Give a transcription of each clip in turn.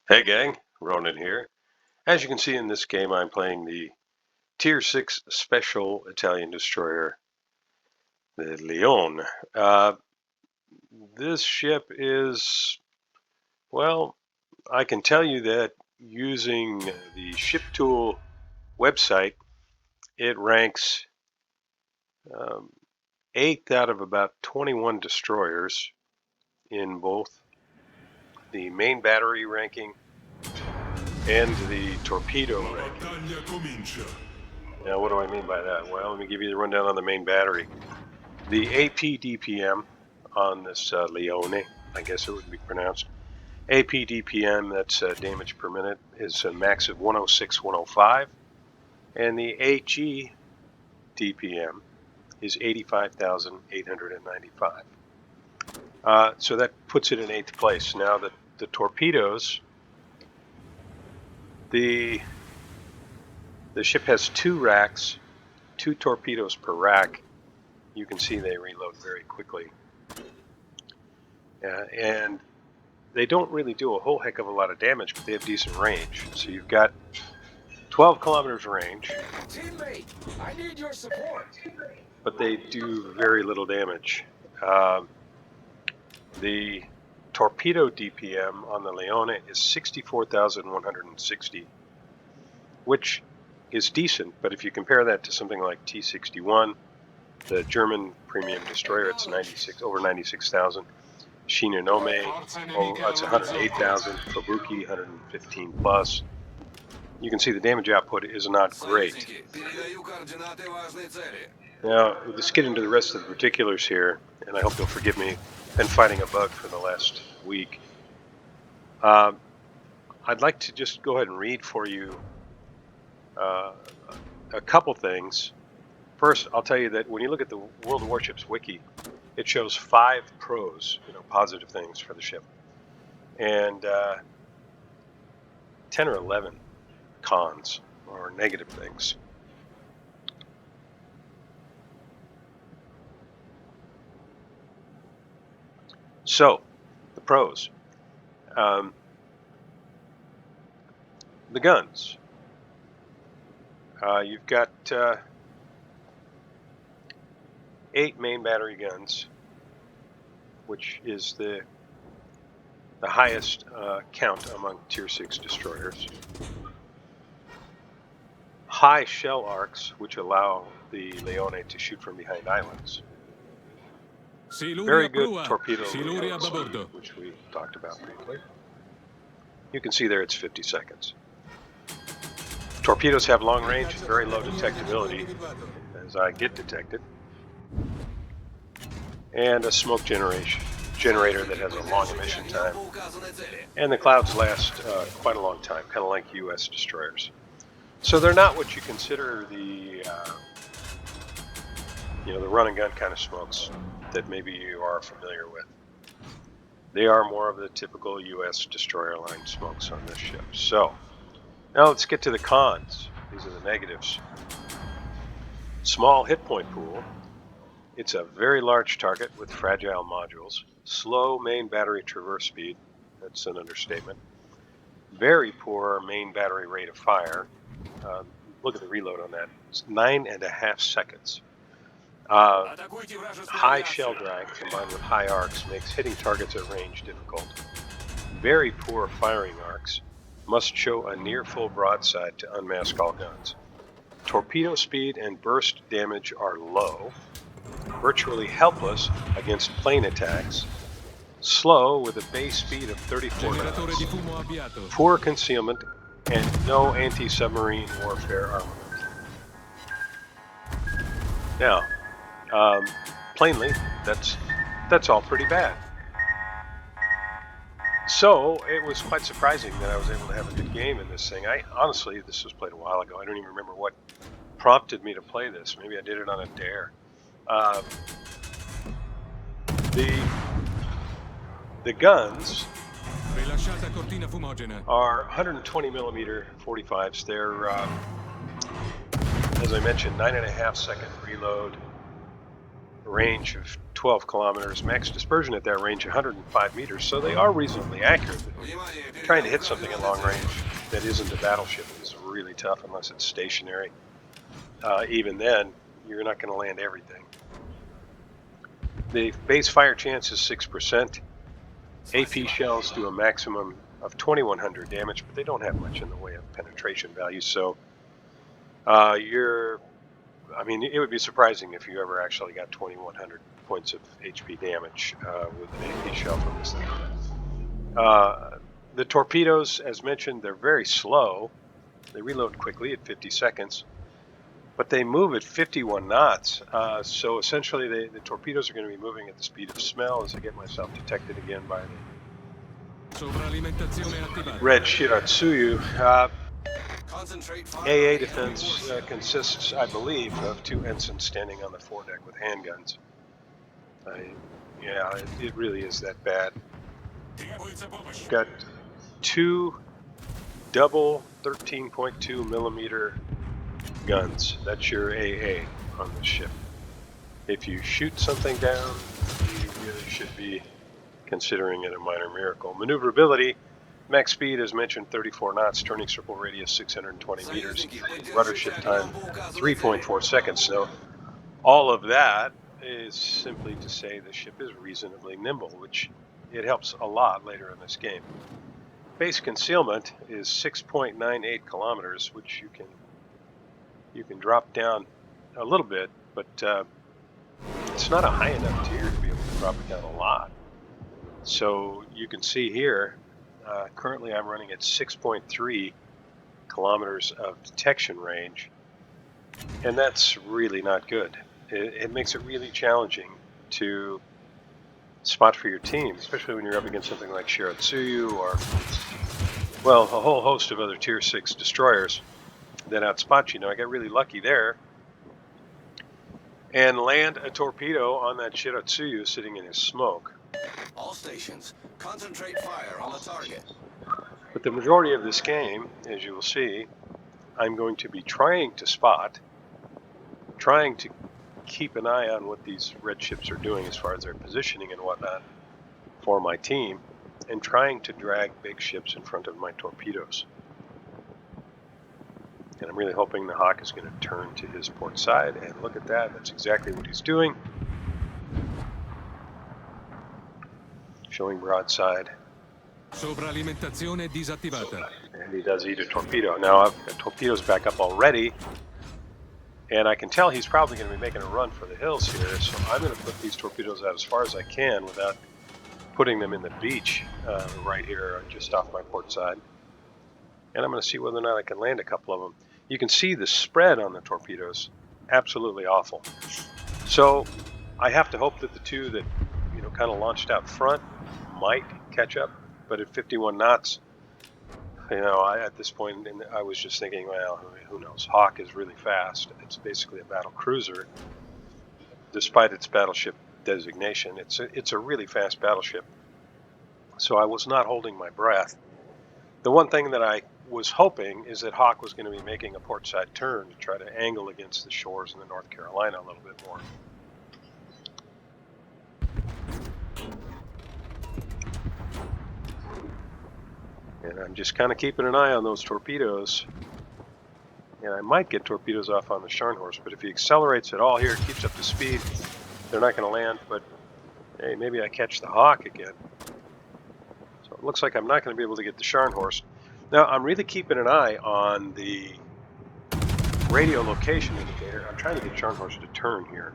Hey gang, Ronan here. As you can see in this game, I'm playing the Tier 6 Special Italian Destroyer, the Leone. Uh, this ship is, well, I can tell you that using the Ship Tool website, it ranks 8th out of about 21 destroyers in both the main battery ranking and the torpedo ranking. Now, what do I mean by that? Well, let me give you the rundown on the main battery. The AP DPM on this Leone, I guess it would be pronounced. AP DPM, that's damage per minute, is a max of 106, 105. And the HE DPM is 85,895. So that puts it in 8th place. Now, the torpedoes, the ship has 2 racks, 2 torpedoes per rack. You can see they reload very quickly. And they don't really do a whole heck of a lot of damage, but they have decent range. So you've got 12 kilometers range. Teammate, I need your support. But they do very little damage. The torpedo DPM on the Leone is 64,160, which is decent, but if you compare that to something like T-61, the German premium destroyer, it's over 96,000. Shinonome, it's 108,000. Fubuki, 115 plus. You can see the damage output is not great. Now, let's get into the rest of the particulars here, and I hope you'll forgive me. Been fighting a bug for the last week. I'd like to just go ahead and read for you a couple things. First, I'll tell you that when you look at the World of Warships wiki, it shows 5 pros, positive things for the ship, and 10 or 11 cons or negative things. So, the pros. The guns. You've got 8 main battery guns, which is the highest count among Tier 6 destroyers. High shell arcs, which allow the Leone to shoot from behind islands. Very good torpedo reload speed, which we talked about briefly. You can see there it's 50 seconds. Torpedoes have long range and very low detectability, as I get detected. And a smoke generator that has a long emission time. And the clouds last quite a long time, kind of like U.S. destroyers. So they're not what you consider the run and gun kind of smokes that maybe you are familiar with. They are more of the typical U.S. destroyer line smokes on this ship. So now let's get to the cons. These are the negatives. Small hit point pool. It's a very large target with fragile modules. Slow main battery traverse speed. That's an understatement. Very poor main battery rate of fire. Look at the reload on that. It's 9.5 seconds. High shell drag combined with high arcs makes hitting targets at range difficult. Very poor firing arcs. Must show a near full broadside to unmask all guns. Torpedo speed and burst damage are low. Virtually helpless against plane attacks. Slow with a base speed of 34 knots. Poor concealment and no anti-submarine warfare armament. Now, plainly, that's all pretty bad. So it was quite surprising that I was able to have a good game in this thing. Honestly, this was played a while ago. I don't even remember what prompted me to play this. Maybe I did it on a dare. The guns are 120 millimeter 45s. They're, as I mentioned, 9.5 second reload, range of 12 kilometers, max dispersion at that range 105 meters, so they are reasonably accurate. But trying to hit something at long range that isn't a battleship is really tough unless it's stationary. Even then, you're not going to land everything. The base fire chance is 6%. AP shells do a maximum of 2,100 damage, but they don't have much in the way of penetration value. So it would be surprising if you ever actually got 2,100 points of HP damage with an AP shell from this thing. The torpedoes, as mentioned, they're very slow. They reload quickly at 50 seconds, but they move at 51 knots. So essentially, the torpedoes are going to be moving at the speed of smell as I get myself detected again by the red Shiratsuyu. AA defense consists, I believe, of 2 ensigns standing on the foredeck with handguns. It really is that bad. Got 2 double 13.2 millimeter guns. That's your AA on the ship. If you shoot something down, you really should be considering it a minor miracle. Maneuverability, max speed, as mentioned, 34 knots, turning circle radius 620 meters, rudder shift time 3.4 seconds. So all of that is simply to say the ship is reasonably nimble, which it helps a lot later in this game. Base concealment is 6.98 kilometers, which you can drop down a little bit, but it's not a high enough tier to be able to drop it down a lot. So you can see here, currently I'm running at 6.3 kilometers of detection range, and that's really not good. It makes it really challenging to spot for your team, especially when you're up against something like Shiratsuyu or, well, a whole host of other Tier 6 destroyers that outspot you. Now, I got really lucky there and land a torpedo on that Shiratsuyu sitting in his smoke. All stations, concentrate fire on the target. But the majority of this game, as you will see, I'm going to be trying to spot, trying to keep an eye on what these red ships are doing as far as their positioning and whatnot for my team, and trying to drag big ships in front of my torpedoes. And I'm really hoping the Hawk is going to turn to his port side, and look at that, that's exactly what he's doing. Showing broadside. Sovralimentazione disattivata. And he does eat a torpedo. Now I've got torpedoes back up already, and I can tell he's probably going to be making a run for the hills here, so I'm going to put these torpedoes out as far as I can without putting them in the beach right here just off my port side. And I'm going to see whether or not I can land a couple of them. You can see the spread on the torpedoes, absolutely awful. So I have to hope that the two that kind of launched out front might catch up, but at 51 knots, at this point, I was just thinking, well, who knows? Hawk is really fast. It's basically a battle cruiser, despite its battleship designation. It's a really fast battleship. So I was not holding my breath. The one thing that I was hoping is that Hawk was going to be making a port side turn to try to angle against the shores in the North Carolina a little bit more. And I'm just kind of keeping an eye on those torpedoes. And I might get torpedoes off on the Scharnhorst, but if he accelerates at all here, keeps up the speed, they're not going to land. But hey, maybe I catch the Hawk again. So it looks like I'm not going to be able to get the Scharnhorst. Now, I'm really keeping an eye on the radio location indicator. I'm trying to get Scharnhorst to turn here.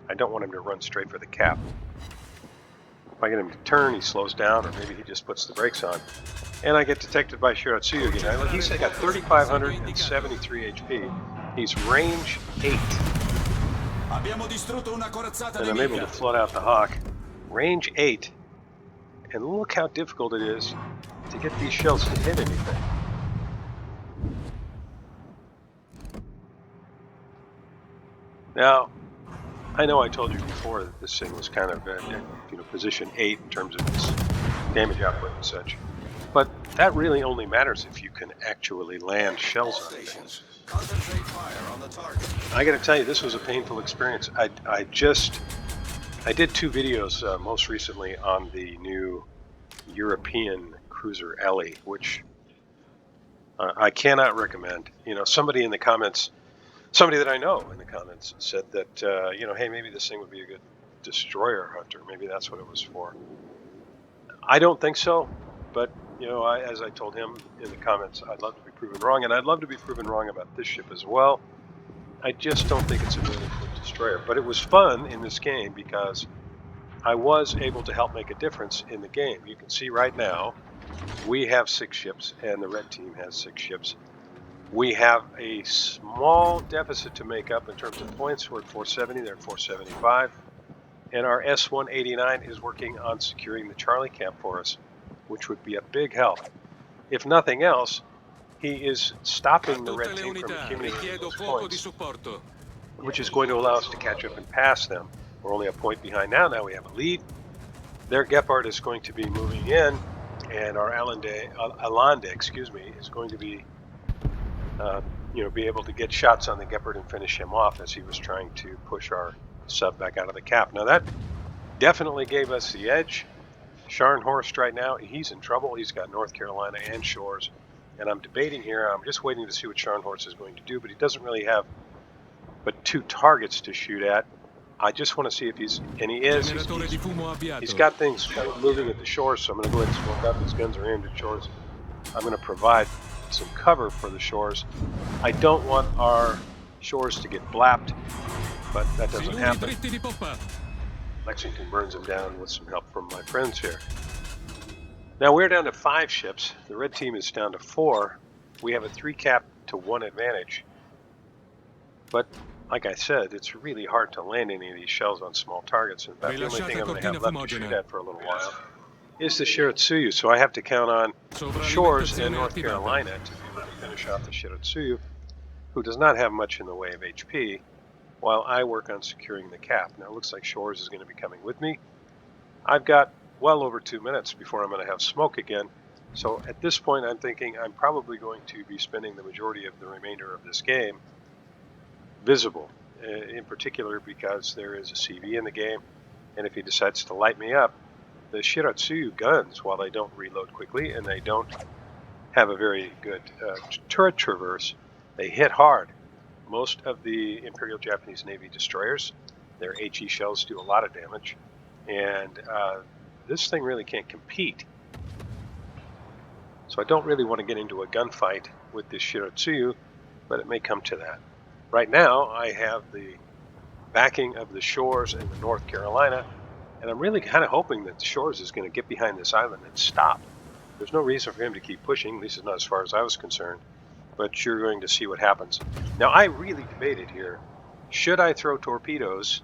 I don't want him to run straight for the cap. If I get him to turn, he slows down, or maybe he just puts the brakes on. And I get detected by Shiratsuyu again. He's got 3,573 HP. He's range 8. And I'm able to float out the Hawk. Range 8. And look how difficult it is to get these shells to hit anything. Now, I know I told you before that this thing was kind of position 8 in terms of its damage output and such. But that really only matters if you can actually land shells on things. Concentrate fire on the target. I got to tell you, this was a painful experience. I just I did 2 videos most recently on the new European cruiser Ellie, which I cannot recommend. You know, somebody in the comments, somebody that I know in the comments said that, you know, hey, maybe this thing would be a good destroyer hunter. Maybe that's what it was for. I don't think so, but, you know, as I told him in the comments, I'd love to be proven wrong, and I'd love to be proven wrong about this ship as well. I just don't think it's a really good destroyer. But it was fun in this game because I was able to help make a difference in the game. You can see right now, we have 6 ships, and the red team has 6 ships. We have a small deficit to make up in terms of points. We're at 470, they're at 475. And our S-189 is working on securing the Charlie camp for us, which would be a big help. If nothing else, he is stopping the red team from accumulating those points, which is going to allow us to catch up and pass them. We're only a point behind now. Now we have a lead. Their Gepard is going to be moving in, and our Allende, is going to be, be able to get shots on the Gepard and finish him off as he was trying to push our sub back out of the cap. Now that definitely gave us the edge. Scharnhorst right now, he's in trouble. He's got North Carolina and shores, and I'm debating here. I'm just waiting to see what Scharnhorst is going to do, but he doesn't really have but 2 targets to shoot at. I just want to see if he's got things moving at the shores, so I'm going to go ahead and smoke up. His guns are aimed at shores. I'm going to provide some cover for the shores. I don't want our shores to get blapped, but that doesn't happen. Lexington burns him down with some help from my friends here. Now we're down to 5 ships. The red team is down to 4. We have a 3 cap to 1 advantage. But like I said, it's really hard to land any of these shells on small targets. In fact, the only thing I'm going to have left to shoot at for a little while is the Shiratsuyu. So I have to count on shores and North Carolina to be able to finish off the Shiratsuyu, who does not have much in the way of HP, while I work on securing the cap. Now it looks like shores is going to be coming with me. I've got well over 2 minutes before I'm going to have smoke again. So at this point, I'm thinking I'm probably going to be spending the majority of the remainder of this game visible, in particular because there is a CV in the game, and if he decides to light me up, the Shiratsuyu guns, while they don't reload quickly and they don't have a very good turret traverse, they hit hard. Most of the Imperial Japanese Navy destroyers, their HE shells do a lot of damage, and this thing really can't compete. So I don't really want to get into a gunfight with this Shiratsuyu, but it may come to that. Right now, I have the backing of the shores and the North Carolina, and I'm really kind of hoping that the shores is going to get behind this island and stop. There's no reason for him to keep pushing, at least not as far as I was concerned, but you're going to see what happens. Now, I really debated here, should I throw torpedoes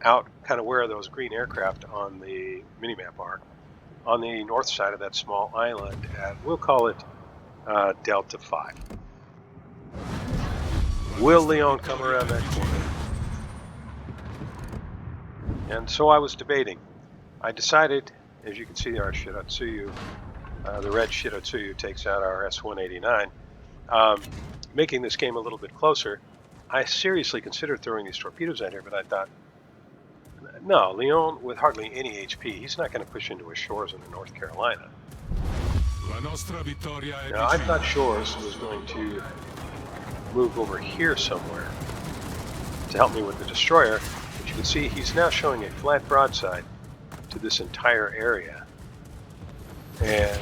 out kind of where those green aircraft on the minimap are, on the north side of that small island at, we'll call it Delta 5. Will Leone come around that corner? And so I was debating. I decided, as you can see, our Shiratsuyu, the red Shiratsuyu takes out our S-189, making this game a little bit closer. I seriously considered throwing these torpedoes at here, but I thought, no, Leone, with hardly any HP, he's not going to push into his shores in North Carolina. Now, I thought shores was going to move over here somewhere to help me with the destroyer, but you can see he's now showing a flat broadside to this entire area, and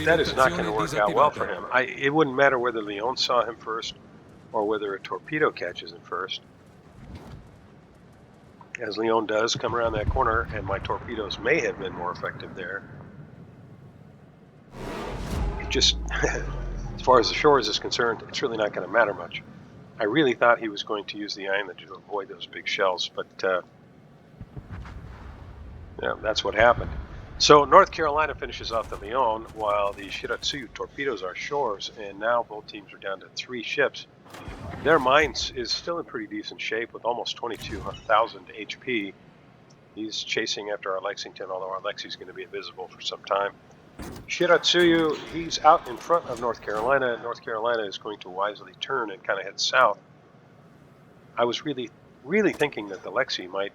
that is not going to work out well for him. It wouldn't matter whether Leone saw him first or whether a torpedo catches him first, as Leone does come around that corner, and my torpedoes may have been more effective there. It just as far as the shores is concerned, it's really not going to matter much. I really thought he was going to use the island to avoid those big shells, but yeah, that's what happened. So North Carolina finishes off the Leone, while the Shiratsuyu torpedoes our shores, and now both teams are down to 3 ships. Their mines is still in pretty decent shape with almost 22,000 HP. He's chasing after our Lexington, although our Lexi's going to be invisible for some time. Shiratsuyu, he's out in front of North Carolina. North Carolina is going to wisely turn and kind of head south. I was really thinking that the Lexi might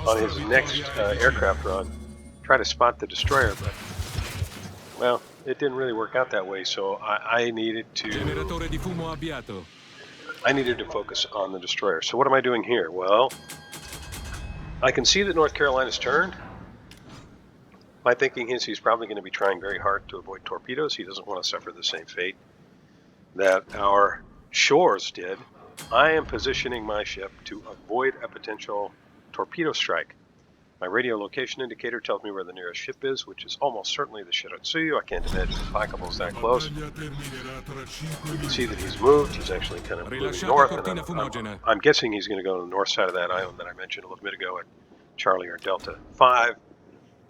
on his next aircraft run, try to spot the destroyer, but, well, it didn't really work out that way, so I needed Generatore di fumo avviato. to focus on the destroyer. So what am I doing here? Well, I can see that North Carolina's turned. My thinking is he's probably going to be trying very hard to avoid torpedoes. He doesn't want to suffer the same fate that our shores did. I am positioning my ship to avoid a potential torpedo strike. My radio location indicator tells me where the nearest ship is, which is almost certainly the Shiratsuyu. I can't imagine the ICOP's that close. You can see that he's moved. He's actually kind of moving north. And I'm guessing he's going to go to the north side of that island that I mentioned a little bit ago at Charlie or Delta 5.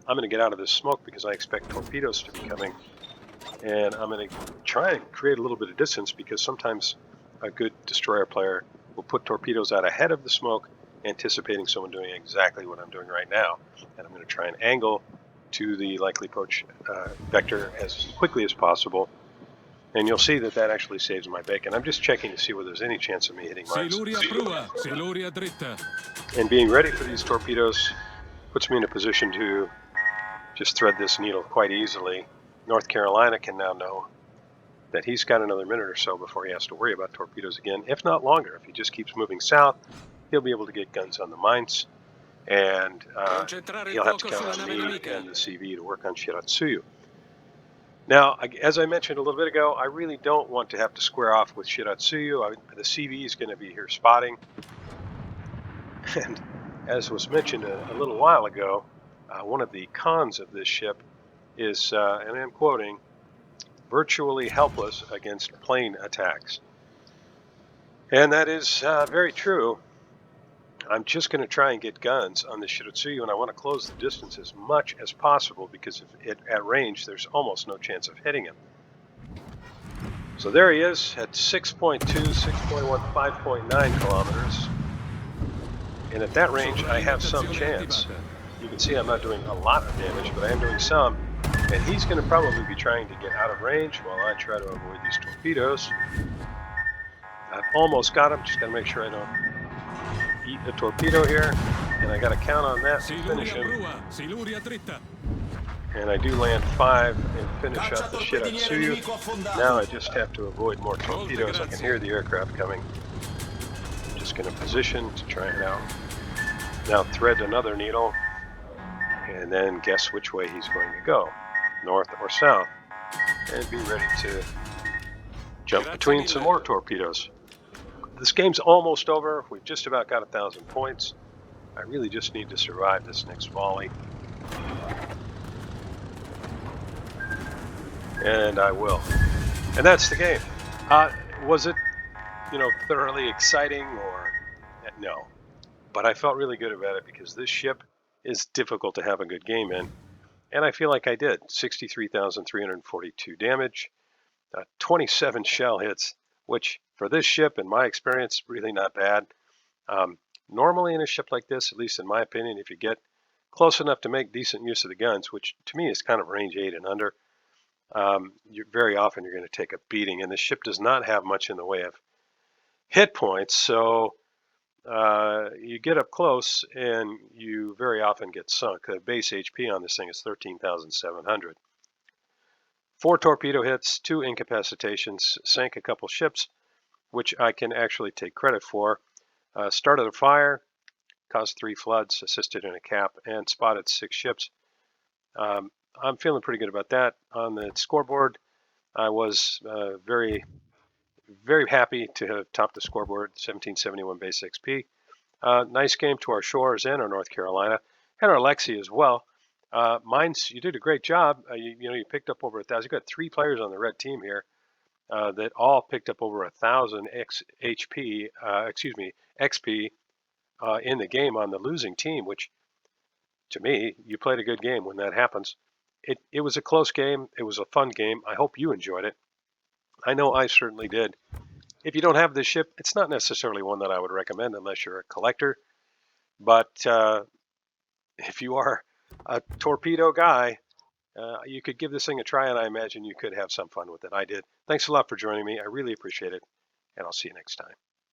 I'm going to get out of this smoke because I expect torpedoes to be coming. And I'm going to try and create a little bit of distance because sometimes a good destroyer player will put torpedoes out ahead of the smoke, anticipating someone doing exactly what I'm doing right now. And I'm going to try and angle to the likely approach vector as quickly as possible. And you'll see that that actually saves my bacon. I'm just checking to see whether there's any chance of me hitting mines. And being ready for these torpedoes puts me in a position to just thread this needle quite easily. North Carolina can now know that he's got another minute or so before he has to worry about torpedoes again, if not longer. If he just keeps moving south, he'll be able to get guns on the mines, and he'll have to count on me and the CV to work on Shiratsuyu. Now, as I mentioned a little bit ago, I really don't want to have to square off with Shiratsuyu. The CV is going to be here spotting. And as was mentioned a little while ago, one of the cons of this ship is, and I'm quoting, virtually helpless against plane attacks. And that is very true. I'm just going to try and get guns on the Shiratsuyu, and I want to close the distance as much as possible because at range, there's almost no chance of hitting him. So there he is at 6.2, 6.1, 5.9 kilometers. And at that range, I have some chance. You can see I'm not doing a lot of damage, but I am doing some. And he's going to probably be trying to get out of range while I try to avoid these torpedoes. I've almost got him. Just got to make sure I don't eat a torpedo here. And I got to count on that to finish him. And I do land 5 and finish up the Shiratsuyu. Now I just have to avoid more torpedoes. I can hear the aircraft coming. I'm just going to position to try it out. Now thread another needle. And then guess which way he's going to go, north or south, and be ready to jump between some more torpedoes. This game's almost over. We've just about got 1,000 points. I really just need to survive this next volley. And I will. And that's the game. Was it, thoroughly exciting or no? But I felt really good about it because this ship is difficult to have a good game in. And I feel like I did. 63,342 damage, 27 shell hits, which for this ship, in my experience, really not bad. Normally in a ship like this, at least in my opinion, if you get close enough to make decent use of the guns, which to me is kind of range 8 and under, very often you're going to take a beating. And the ship does not have much in the way of hit points, so you get up close and you very often get sunk. The base HP on this thing is 13,700. 4 torpedo hits, 2 incapacitations, sank a couple ships, which I can actually take credit for. Started a fire, caused 3 floods, assisted in a cap, and spotted 6 ships. I'm feeling pretty good about that. On the scoreboard, I was very happy to have topped the scoreboard, 1771 base XP. Nice game to our shores and our North Carolina, and our Lexi as well. Mines, you did a great job. You picked up over 1,000. You got 3 players on the red team here that all picked up over 1,000 XP in the game on the losing team, which to me, you played a good game when that happens. It was a close game. It was a fun game. I hope you enjoyed it. I know I certainly did. If you don't have this ship, it's not necessarily one that I would recommend unless you're a collector. But if you are a torpedo guy, you could give this thing a try, and I imagine you could have some fun with it. I did. Thanks a lot for joining me. I really appreciate it, and I'll see you next time.